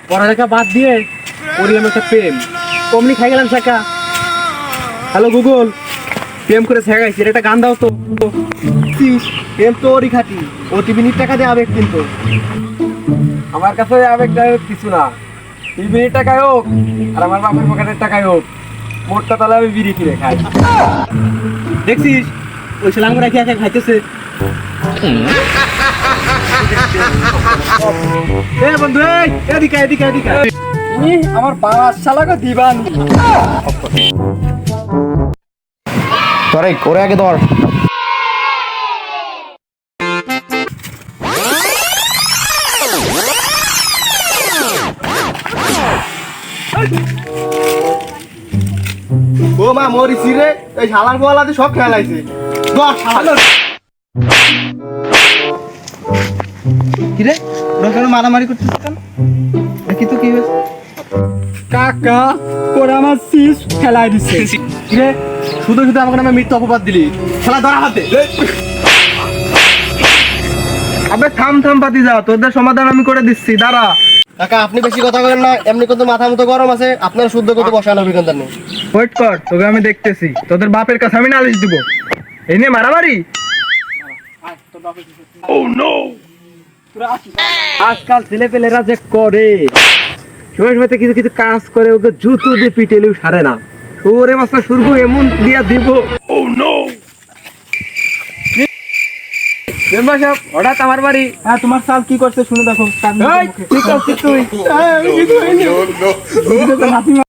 পড়ালেখা বাদ দিয়ে করি আমি একটা প্রেম, অমনি খাই গেলাম শেখা। হ্যালো গুগল, প্রেম করে শেখাইছি, একটা গান দাও তো। প্রেম তো ওরই খাটি, ও টিভিনির টাকা দিয়ে আবেগ, কিন্তু আমার কাছে আবেগ কিছু না। টিভিনির টাকায় হোক আর আমার বাপের পকেটের টাকায় হোক, মোটটা তাহলে আমি বিড়ি কিনে খাই। দেখছিস ওই সেলাম রাখি একা খাইতেছে। এ বন্ধু, এদিকে এদিকে এদিকে, আমার বাস শালাকে দিবানি। তোরে করে আগে ধর। ও মা মরিছি রে, এই শালার গোয়ালাতে সব খেলাইছে। কিরে রোজগার মারামারি করছিস কেন? দেখি তো কি হয়েছে। কাকা ওরা আমার সিস খেলাই দিচ্ছে। কিরে শুধু শুধু আমাকে নামে মৃত্যু অপবাদ দিলি, খেলা ধরা হাতে। আবে থাম থাম পাতি যা, তোদের সমাধান আমি করে দিচ্ছি, দাঁড়া। কাকা আপনি বেশি কথা বলেন না, এমনি কিন্তু মাথা মতো গরম আছে, আপনার শুদ্ধ কত বসানো অভিজ্ঞতা নেই। ওয়েট কর, তোকে আমি দেখতেছি। তোদের বাপের কাছে আমি নালিশ দিব। এই নিয়ে মারামারি। আজকাল ছেলেপেলেরা যে করে, সময় সময়তে কিছু কিছু কাজ করে, ওকে জুতো দিয়ে পিটেলেও সারে না। ওরে মাস্টার শুরু এমন দিয়া দিব। মেম্বার সাহেব হঠাৎ আমার বাড়ি। হ্যাঁ, তোমার সাল কি করছে শুনে দেখো। এই, কি করছিস তুই?